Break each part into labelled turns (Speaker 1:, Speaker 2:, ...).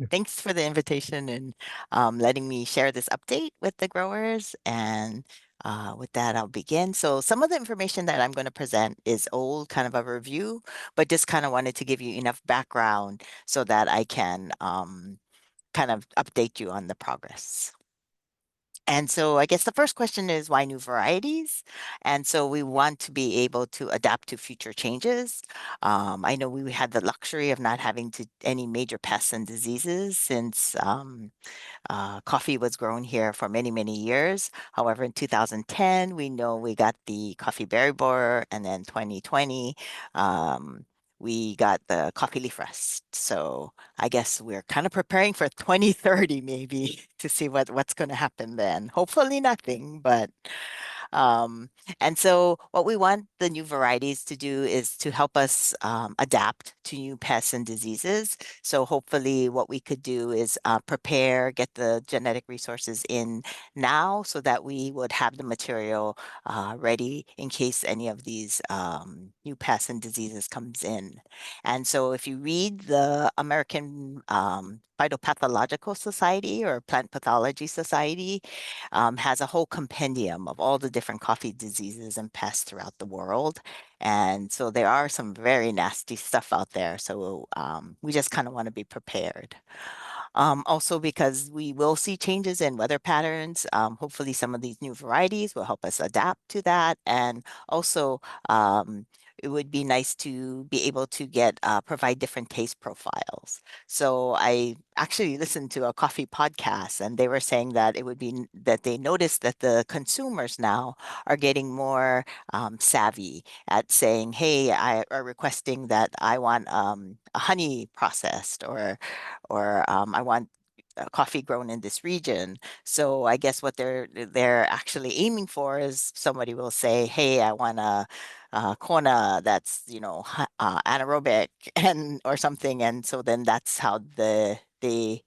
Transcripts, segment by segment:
Speaker 1: Thanks for the invitation and letting me share this update with the growers. And with that, I'll begin. So some of the information that I'm going to present is old, kind of a review, but just kind of wanted to give you enough background so that I can kind of update you on the progress. And so I guess the first question is why new varieties? And so we want to be able to adapt to future changes. I know we had the luxury of not having to any major pests and diseases since coffee was grown here for many, many years. However, in 2010, we know we got the coffee berry borer, and then 2020, um, we got the coffee leaf rust. So I guess we're kind of preparing for 2030 maybe to see what's going to happen then. Hopefully nothing, but um, and so what we want the new varieties to do is to help us adapt to new pests and diseases. So hopefully what we could do is prepare, get the genetic resources in now so that we would have the material ready in case any of these new pests and diseases comes in. And so if you read the American Phytopathological Society or Plant Pathology Society, has a whole compendium of all the different coffee diseases and pests throughout the world. And so there are some very nasty stuff out there. So we just kind of want to be prepared. Also, because we will see changes in weather patterns, hopefully some of these new varieties will help us adapt to that. And also, it would be nice to be able to get provide different taste profiles. So I actually listened to a coffee podcast, and they were saying that it would be that they noticed that the consumers now are getting more savvy at saying, "Hey, I are requesting that I want a honey processed, or I want coffee grown in this region." So I guess what they're actually aiming for is somebody will say, "Hey, I want a Kona that's anaerobic and or something," and so then that's how they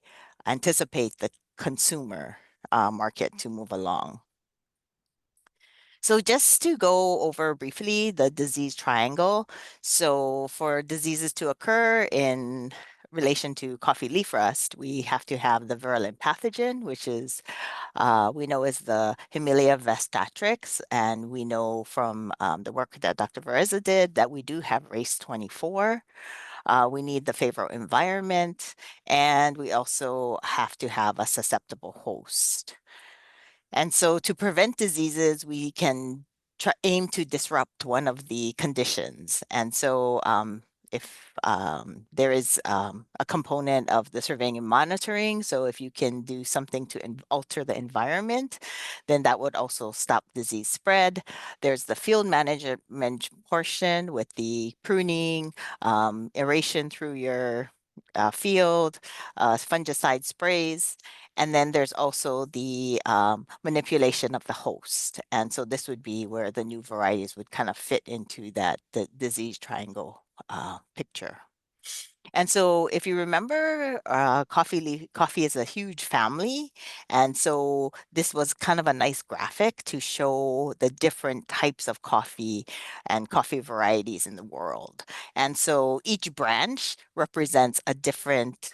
Speaker 1: anticipate the consumer market to move along. So just to go over briefly the disease triangle. So for diseases to occur in relation to coffee leaf rust, we have to have the virulent pathogen, which is we know is the Hemilia vestatrix, and we know from the work that Dr. Vereza did that we do have race 24. We need the favorable environment, and we also have to have a susceptible host. And so to prevent diseases, we can aim to disrupt one of the conditions. And so if there is a component of the surveying and monitoring, so if you can do something to alter the environment, then that would also stop disease spread. There's the field management portion with the pruning, aeration through your field, fungicide sprays. And then there's also the manipulation of the host. And so this would be where the new varieties would kind of fit into the disease triangle picture. And so if you remember, coffee is a huge family. And so this was kind of a nice graphic to show the different types of coffee and coffee varieties in the world. And so each branch represents a different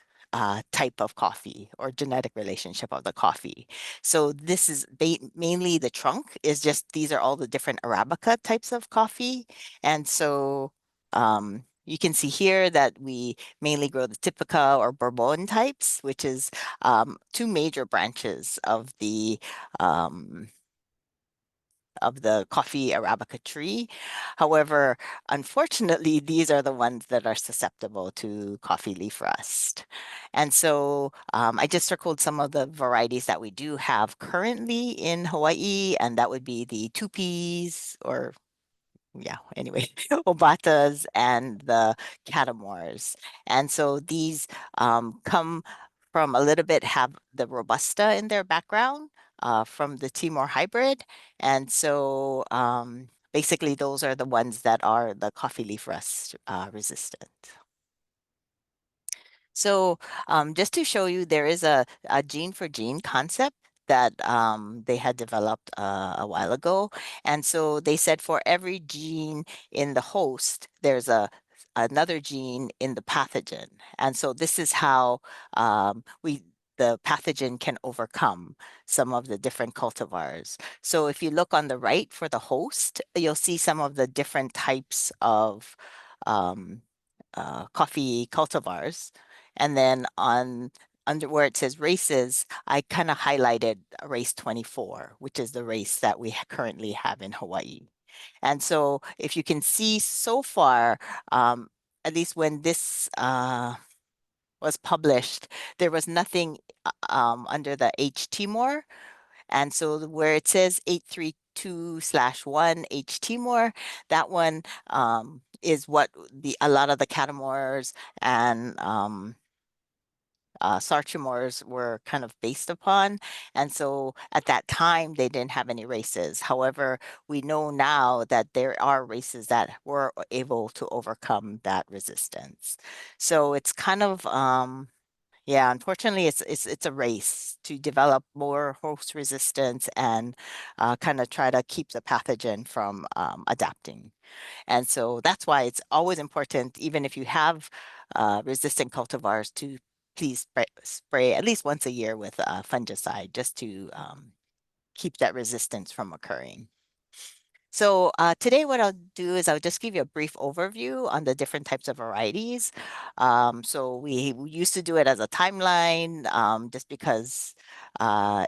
Speaker 1: type of coffee or genetic relationship of the coffee. So this is mainly the trunk is just these are all the different Arabica types of coffee. And so you can see here that we mainly grow the Typica or Bourbon types, which is two major branches um, of the coffee Arabica tree. However, unfortunately, these are the ones that are susceptible to coffee leaf rust. And so I just circled some of the varieties that we do have currently in Hawaii, and that would be the Tupis or yeah, anyway, Obatas and the Catamores. And so these come from a little bit have the Robusta in their background from the Timor hybrid. And so basically those are the ones that are the coffee leaf rust resistant. So just to show you, there is a gene for gene concept that they had developed a while ago. And so they said for every gene in the host, there's another gene in the pathogen. And so this is how the pathogen can overcome some of the different cultivars. So if you look on the right for the host, you'll see some of the different types of um, coffee cultivars. And then under where it says races, I kind of highlighted race 24, which is the race that we currently have in Hawaii. And so if you can see so far, um, at least when this was published, there was nothing under the H Timor. And so where it says 832/1 H Timor, that one is what a lot of the catamores and Sarchimores were kind of based upon. And so at that time, they didn't have any races. However, we know now that there are races that were able to overcome that resistance. So it's kind of, yeah, unfortunately, it's a race to develop more host resistance and kind of try to keep the pathogen from adapting. And so that's why it's always important, even if you have resistant cultivars, to please spray at least once a year with a fungicide just to keep that resistance from occurring. So today what I'll do is I'll just give you a brief overview on the different types of varieties. So we used to do it as a timeline just because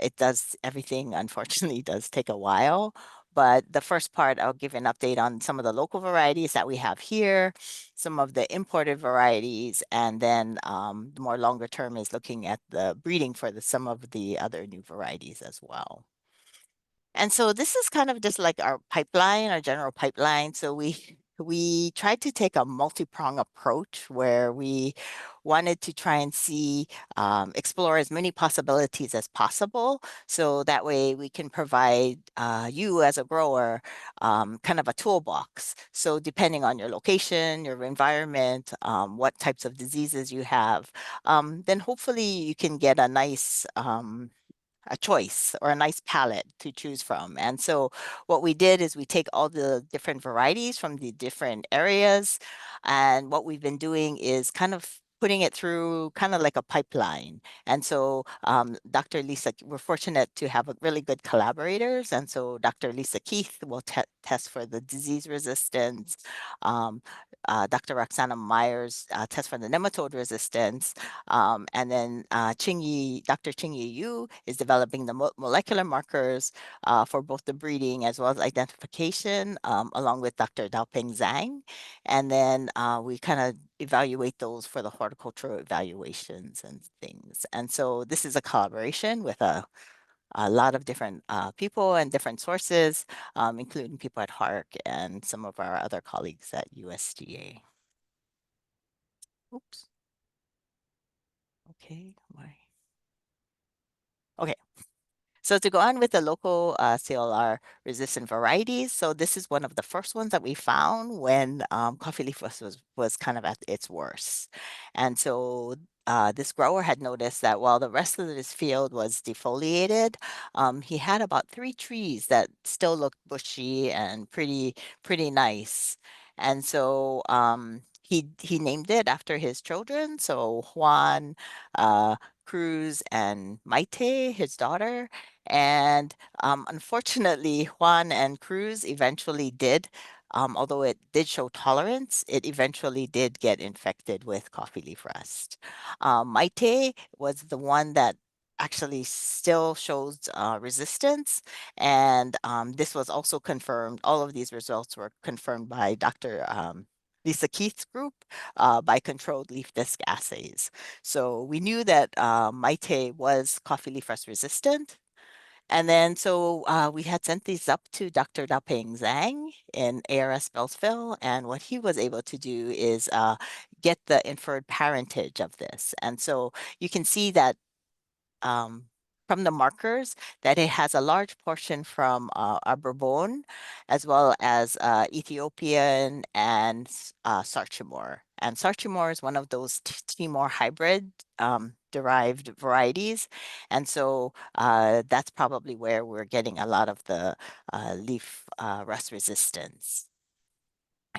Speaker 1: it does everything, unfortunately, does take a while. But the first part, I'll give an update on some of the local varieties that we have here, some of the imported varieties, and then the more longer term is looking at the breeding for some of the other new varieties as well. And so this is kind of just like our pipeline, our general pipeline. So we tried to take a multi-prong approach where we wanted to try and see, explore as many possibilities as possible. So that way we can provide you as a grower kind of a toolbox. So depending on your location, your environment, what types of diseases you have, then hopefully you can get a nice a choice or a nice palette to choose from. And so what we did is we take all the different varieties from the different areas. And what we've been doing is kind of putting it through kind of like a pipeline. And so Dr. Lisa, we're fortunate to have really good collaborators. And so Dr. Lisa Keith will test for the disease resistance. Um, Dr. Roxana Myers test for the nematode resistance. And then Dr. Qingyi Yu is developing the molecular markers for both the breeding as well as identification, along with Dr. Daoping Zhang. And then we kind of evaluate those for the horticultural evaluations and things. And so this is a collaboration with a lot of different people and different sources, including people at HARC and some of our other colleagues at USDA. Oops. Okay. Why? Okay. So to go on with the local CLR resistant varieties, so this is one of the first ones that we found when coffee leaf was kind of at its worst. And so this grower had noticed that while the rest of his field was defoliated, he had about 3 trees that still looked bushy and pretty nice. And so he named it after his children, so Juan, Cruz, and Maite, his daughter. And unfortunately, Juan and Cruz eventually did, although it did show tolerance, it eventually did get infected with coffee leaf rust. Maite was the one that actually still shows resistance. And this was also confirmed. All of these results were confirmed by Dr. Lisa Keith's group by controlled leaf disc assays. So we knew that Maite was coffee leaf rust resistant. And then so we had sent these up to Dr. Daoping Zhang in ARS Beltsville, and what he was able to do is get the inferred parentage of this. And so you can see that um, from the markers that it has a large portion from Bourbon, as well as Ethiopian and Sarchimor. And Sarchimor is one of those Timor hybrid derived varieties. And so that's probably where we're getting a lot of the leaf rust resistance.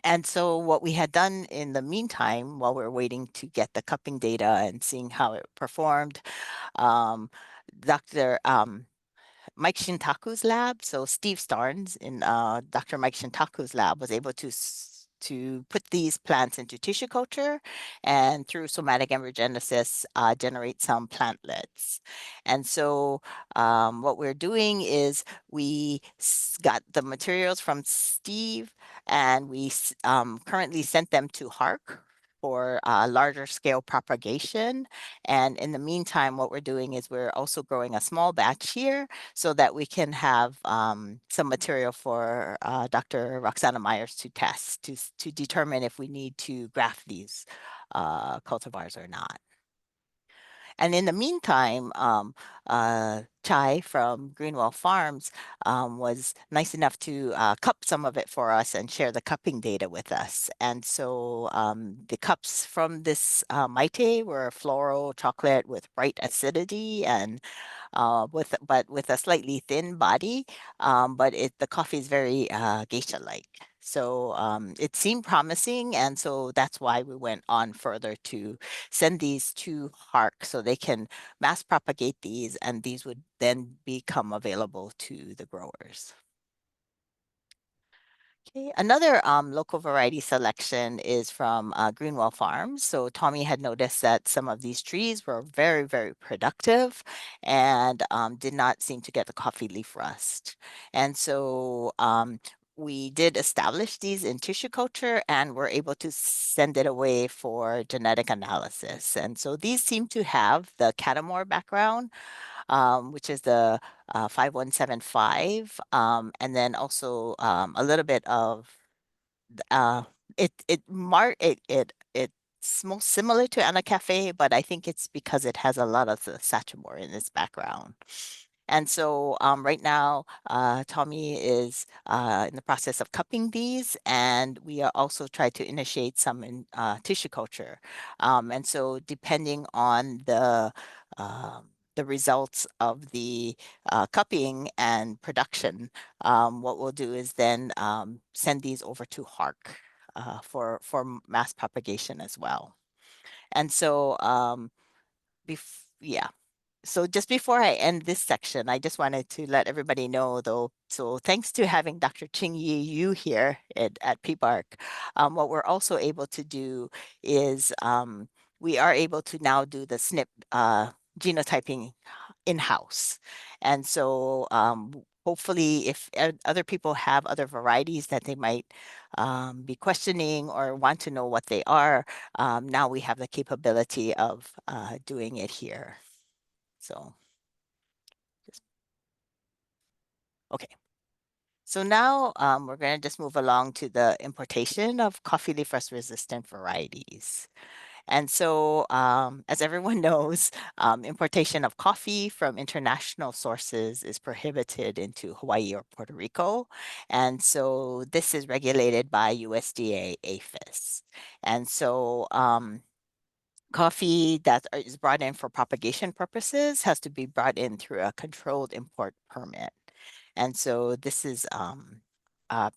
Speaker 1: And so what we had done in the meantime, while we are waiting to get the cupping data and seeing how it performed, um, Dr. Mike Shintaku's lab, so Steve Starnes in Dr. Mike Shintaku's lab was able to put these plants into tissue culture and through somatic embryogenesis generate some plantlets. And so what we're doing is we got the materials from Steve and we currently sent them to HARC for larger scale propagation. And in the meantime, what we're doing is we're also growing a small batch here so that we can have some material for Dr. Roxana Myers to test to determine if we need to graft these cultivars or not. And in the meantime, Chai from Greenwell Farms was nice enough to cup some of it for us and share the cupping data with us. And so the cups from this Maite were floral chocolate with bright acidity and with a slightly thin body, but the coffee is very geisha-like. So it seemed promising, and so that's why we went on further to send these to HARC so they can mass propagate these, and these would then become available to the growers. Okay. Another local variety selection is from Greenwell Farms. So Tommy had noticed that some of these trees were very, very productive and did not seem to get the coffee leaf rust. And so we did establish these in tissue culture and were able to send it away for genetic analysis. And so these seem to have the catamore background, which is the 5175, and then also a little bit of uh, it's most similar to Anna Cafe, but I think it's because it has a lot of the Sagamore in its background. And so right now, Tommy is in the process of cupping these, and we are also trying to initiate some in tissue culture. And so depending on the results of the cupping and production, what we'll do is then send these over to HARC for mass propagation as well. And so, yeah. So just before I end this section, I just wanted to let everybody know, though, so thanks to having Dr. Ching Yi Yu here at PBARC, what we're also able to do is we are able to now do the SNP genotyping in-house. And so hopefully if other people have other varieties that they might be questioning or want to know what they are, now we have the capability of doing it here. So, just, okay. So now we're going to just move along to the importation of coffee leaf rust resistant varieties. And so, as everyone knows, importation of coffee from international sources is prohibited into Hawaii or Puerto Rico. And so this is regulated by USDA-ARS. And so coffee that is brought in for propagation purposes has to be brought in through a controlled import permit. And so this is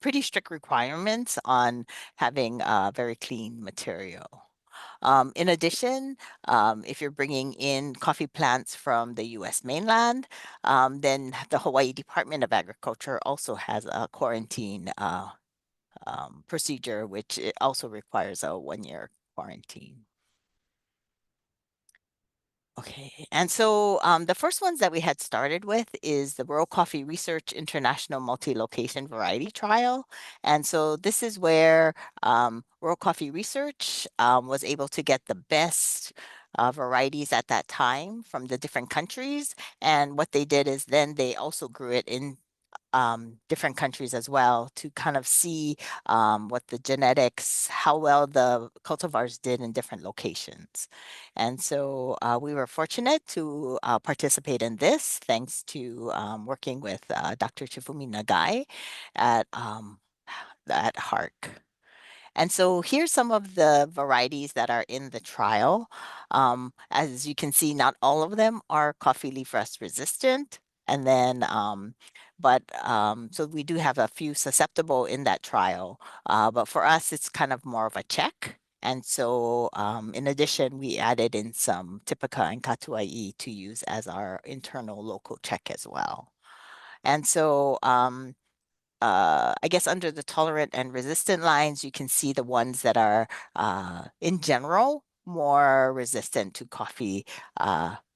Speaker 1: pretty strict requirements on having very clean material. In addition, if you're bringing in coffee plants from the US mainland, then the Hawaii Department of Agriculture also has a quarantine procedure, which it also requires a 1-year quarantine. Okay, and so the first ones that we had started with is the World Coffee Research International Multi-Location Variety Trial. And so this is where World Coffee Research was able to get the best varieties at that time from the different countries. And what they did is then they also grew it in different countries as well to kind of see what the genetics, how well the cultivars did in different locations. And so we were fortunate to participate in this thanks to working with Dr. Chifumi Nagai at HARC. And so here's some of the varieties that are in the trial. As you can see, not all of them are coffee leaf rust resistant. And then, but so we do have a few susceptible in that trial. But for us, it's kind of more of a check. And so, in addition, we added in some Typica and Katuai to use as our internal local check as well. And so, I guess under the tolerant and resistant lines, you can see the ones that are, in general, more resistant to coffee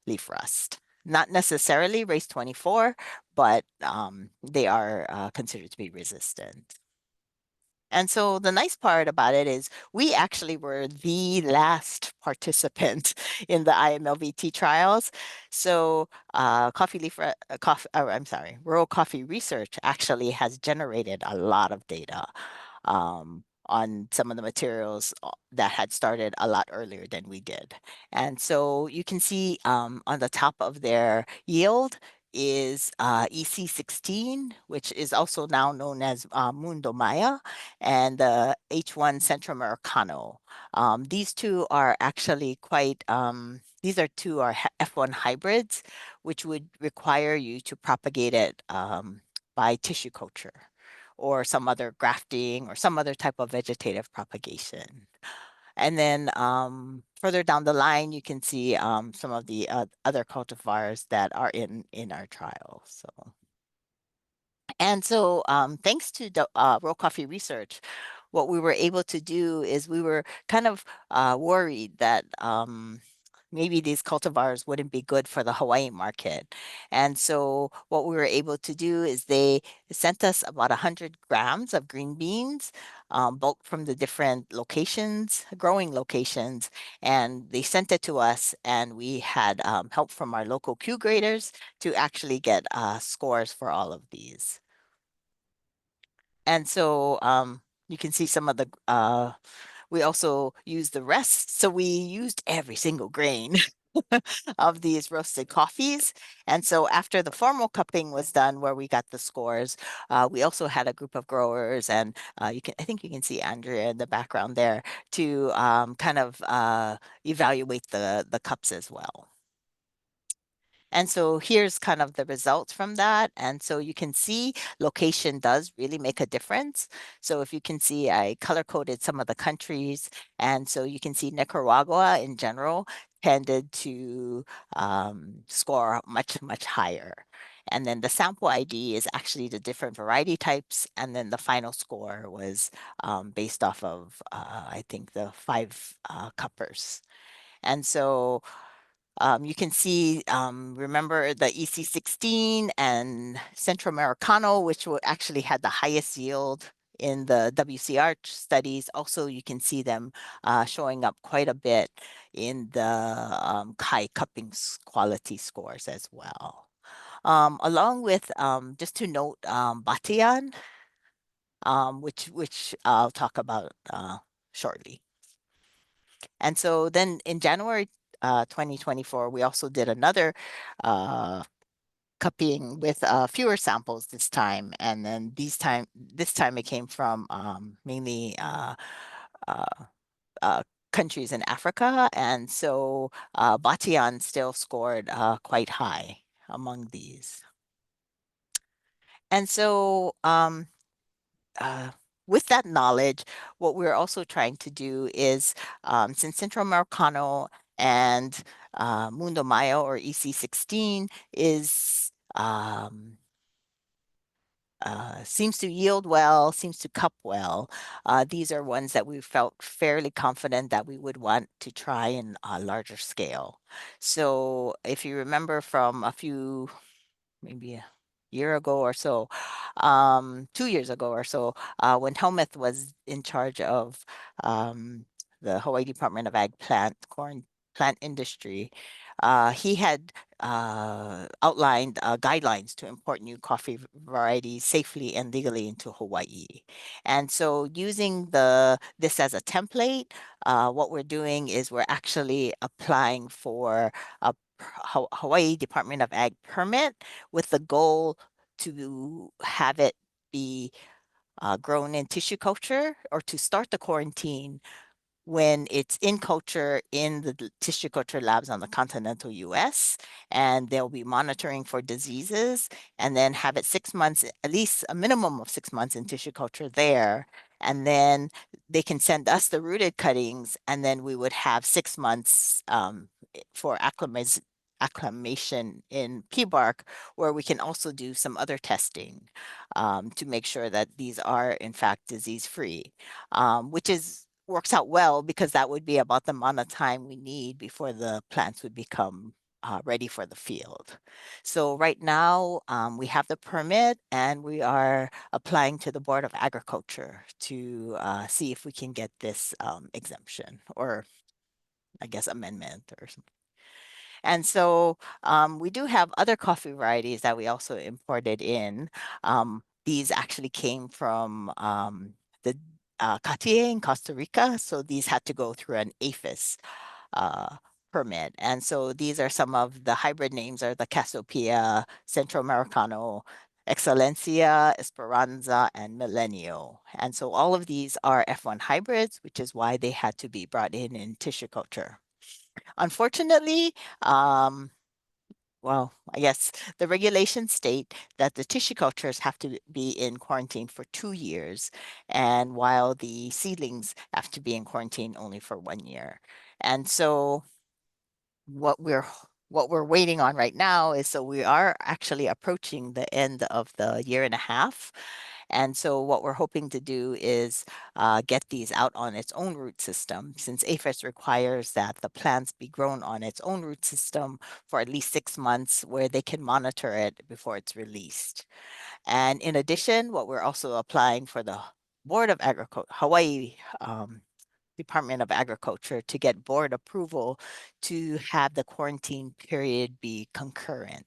Speaker 1: leaf rust. Not necessarily race 24, but they are considered to be resistant. And so the nice part about it is we actually were the last participant in the IMLVT trials. So I'm sorry, rural coffee research actually has generated a lot of data on some of the materials that had started a lot earlier than we did. And so you can see on the top of their yield is EC16, which is also now known as Mundo Maya, and the H1 Centroamericano. These two are actually quite, these are two are F1 hybrids, which would require you to propagate it by tissue culture or some other grafting or some other type of vegetative propagation. And then further down the line, you can see some of the other cultivars that are in our trial. So. And so, thanks to the Raw Coffee Research, what we were able to do is we were kind of worried that maybe these cultivars wouldn't be good for the Hawaii market. And so, what we were able to do is they sent us about 100 grams of green beans, bulk from the different locations, growing locations, and they sent it to us. And we had help from our local Q graders to actually get scores for all of these. And so you can see some of the, we also used the rest. So we used every single grain of these roasted coffees. And so after the formal cupping was done, where we got the scores, we also had a group of growers, and I think you can see Andrea in the background there to kind of evaluate the cups as well. And so here's kind of the results from that. And so you can see location does really make a difference. So if you can see, I color coded some of the countries. And so you can see Nicaragua in general tended to score much, much higher. And then the sample ID is actually the different variety types. And then the final score was based off of, I think, the 5 cuppers. And so you can see, remember the EC16 and Centroamericano, which actually had the highest yield in the WCR studies. Also, you can see them showing up quite a bit in the Kai cupping quality scores as well. Along with, just to note, Batian, which I'll talk about shortly. And so then in January 2024, we also did another cupping with fewer samples this time. And then this time it came from mainly uh, countries in Africa. And so Batian still scored quite high among these. And so uh, with that knowledge, what we're also trying to do is, since Central Americano and Mundo Mayo or EC16 is seems to yield well, seems to cup well. These are ones that we felt fairly confident that we would want to try in a larger scale. So if you remember from a few, maybe a year ago or so, 2 years ago or so, when Helmuth was in charge of the Hawaii Department of Ag corn plant industry, he had outlined guidelines to import new coffee varieties safely and legally into Hawaii. And so using this as a template, what we're doing is we're actually applying for a Hawaii Department of Ag permit with the goal to have it be grown in tissue culture or to start the quarantine when it's in culture in the tissue culture labs on the continental US, and they'll be monitoring for diseases and then have it 6 months, at least a minimum of 6 months in tissue culture there. And then they can send us the rooted cuttings, and then we would have 6 months for acclimation in PBARC, where we can also do some other testing to make sure that these are in fact disease-free, which is works out well because that would be about the amount of time we need before the plants would become ready for the field. So right now we have the permit and we are applying to the Board of Agriculture to see if we can get this exemption, or I guess amendment or something. And so we do have other coffee varieties that we also imported in. These actually came from the Catie in Costa Rica. So these had to go through an APHIS permit. And so these are some of the hybrid names are the Cassiopeia, Centroamericano, Excelencia, Esperanza, and Millennial. And so all of these are F1 hybrids, which is why they had to be brought in tissue culture. Unfortunately, um, well, I guess the regulations state that the tissue cultures have to be in quarantine for 2 years, and while the seedlings have to be in quarantine only for 1 year. And so what we're what we're waiting on right now is, so we are actually approaching the end of the year and a half. And so what we're hoping to do is get these out on its own root system, since APHIS requires that the plants be grown on its own root system for at least 6 months, where they can monitor it before it's released. And in addition, what we're also applying for the Board of Agriculture, Hawaii Department of Agriculture, to get board approval to have the quarantine period be concurrent.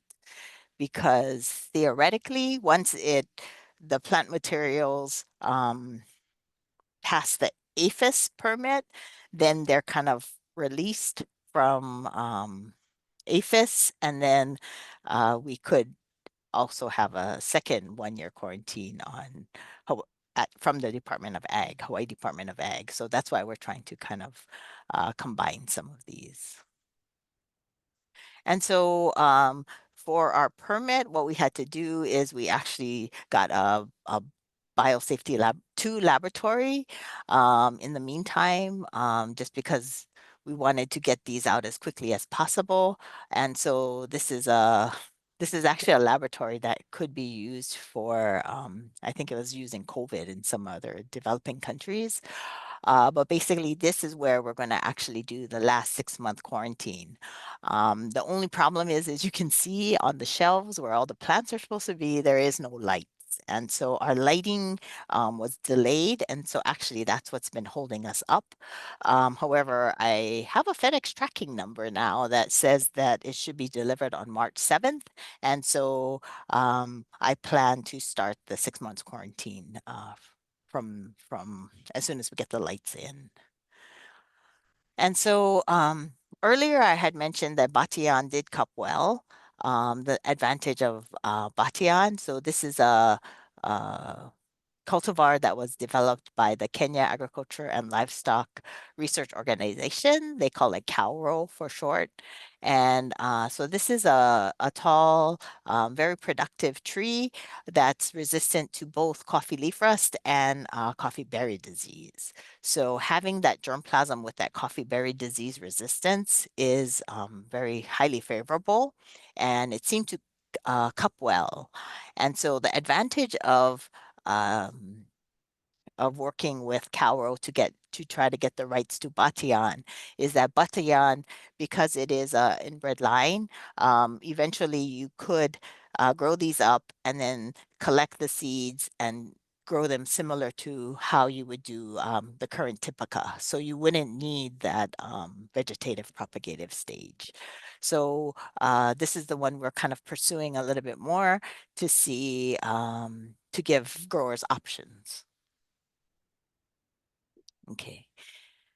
Speaker 1: Because theoretically, once the plant materials pass the APHIS permit, then they're kind of released from APHIS, and then we could also have a second 1 year quarantine on from the Department of Ag, Hawaii Department of Ag. So that's why we're trying to kind of combine some of these. And so for our permit, what we had to do is we actually got a biosafety lab 2 laboratory in the meantime, just because we wanted to get these out as quickly as possible. And so this is actually a laboratory that could be used for, I think it was using COVID in some other developing countries. But basically, this is where we're going to actually do the last 6 month quarantine. The only problem is, as you can see on the shelves where all the plants are supposed to be, there is no light. And so our lighting was delayed. And so actually that's what's been holding us up. However, I have a FedEx tracking number now that says that it should be delivered on March 7th. And so I plan to start the 6 months quarantine from as soon as we get the lights in. And so earlier I had mentioned that Batian did cup well. The advantage of Batian. So this is a cultivar that was developed by the Kenya Agriculture and Livestock Research Organization. They call it CALRO for short. And so this is a tall, very productive tree that's resistant to both coffee leaf rust and coffee berry disease. So having that germplasm with that coffee berry disease resistance is very highly favorable, and it seemed to cup well. And so the advantage of working with Cairo to try to get the rights to Batian is that Batian, because it is a inbred line, eventually you could grow these up and then collect the seeds and grow them similar to how you would do the current Typica. So you wouldn't need that vegetative propagative stage. So this is the one we're kind of pursuing a little bit more to see, to give growers options. Okay.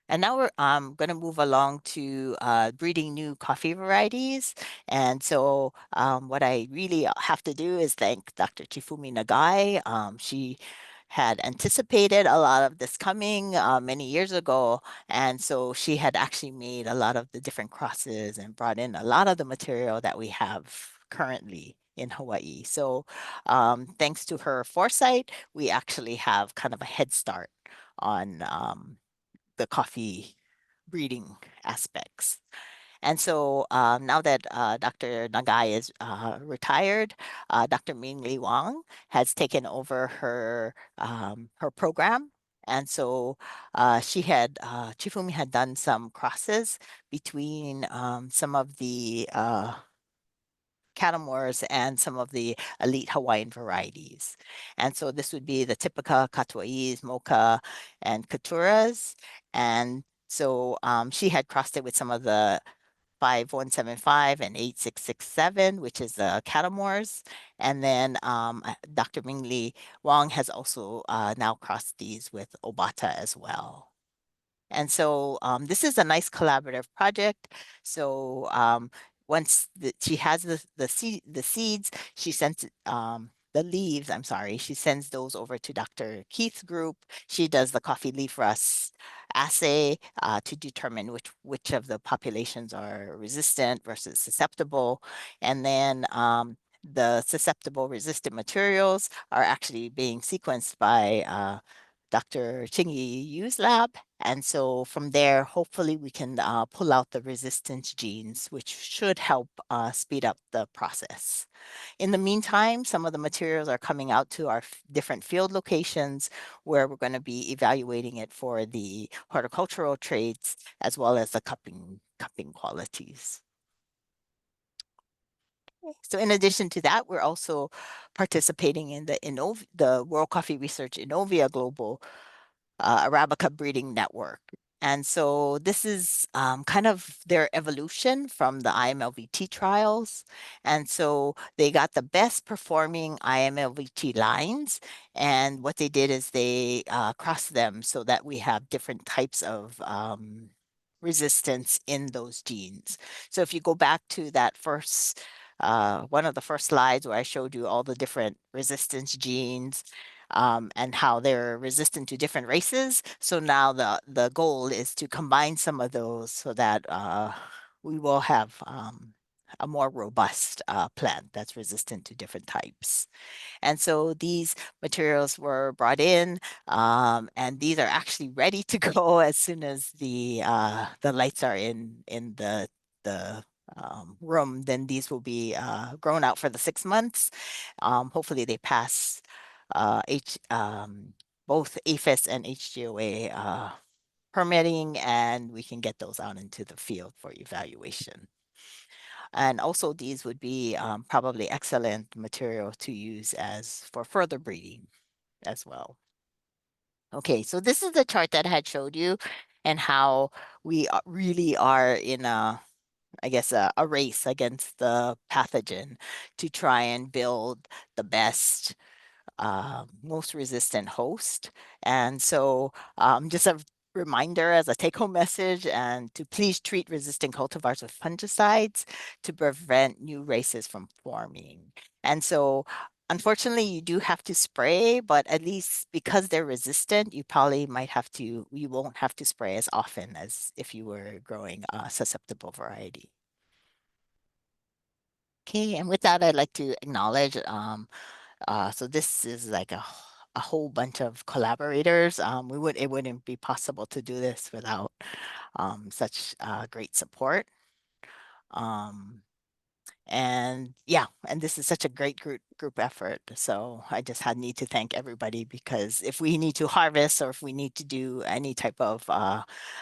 Speaker 1: And now we're going to move along to breeding new coffee varieties. And so what I really have to do is thank Dr. Chifumi Nagai. She had anticipated a lot of this coming many years ago. And so she had actually made a lot of the different crosses and brought in a lot of the material that we have currently in Hawaii. So thanks to her foresight, we actually have kind of a head start on the coffee breeding aspects. And so now that Dr. Nagai is retired, Dr. Ming Li Wang has taken over her program. And so Chifumi had done some crosses between some of the Catamores and some of the elite Hawaiian varieties. And so this would be the Typica, Katuais, Mocha, and Katuras. And so she had crossed it with some of the 5175 and 8667, which is the Catamores. And then Dr. Ming Li Wang has also now crossed these with Obata as well. And so this is a nice collaborative project. So once she has the seeds, she sends the leaves, I'm sorry, she sends those over to Dr. Keith's group. She does the coffee leaf rust assay to determine which of the populations are resistant versus susceptible. And then the susceptible resistant materials are actually being sequenced by Dr. Chingy Yu's lab. And so from there, hopefully we can pull out the resistance genes, which should help speed up the process. In the meantime, some of the materials are coming out to our different field locations where we're going to be evaluating it for the horticultural traits as well as the cupping qualities. So in addition to that, we're also participating in the World Coffee Research Innovia Global Arabica breeding network. And so this is kind of their evolution from the IMLVT trials. And so they got the best performing IMLVT lines. And what they did is they crossed them so that we have different types of resistance in those genes. So if you go back to that first, one of the first slides where I showed you all the different resistance genes, and how they're resistant to different races. So now the goal is to combine some of those so that we will have a more robust plant that's resistant to different types. And so these materials were brought in, and these are actually ready to go as soon as the lights are in the room. Then these will be grown out for the 6 months. Hopefully they pass both APHIS and HGOA permitting, and we can get those out into the field for evaluation. And also these would be probably excellent material to use as for further breeding as well. Okay, so this is the chart that I had showed you and how we really are in I guess, a race against the pathogen to try and build the best most resistant host. And so just a reminder as a take-home message and to please treat resistant cultivars with fungicides to prevent new races from forming. And so unfortunately, you do have to spray, but at least because they're resistant, you won't have to spray as often as if you were growing a susceptible variety. Okay, and with that, I'd like to acknowledge so this is like a whole bunch of collaborators. It wouldn't be possible to do this without such great support. Um, and yeah, and this is such a great group effort. So I just need to thank everybody because if we need to harvest or if we need to do any type of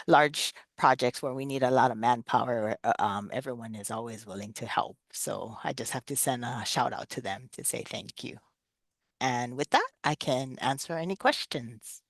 Speaker 1: large projects where we need a lot of manpower, everyone is always willing to help. So I just have to send a shout out to them to say thank you. And with that, I can answer any questions.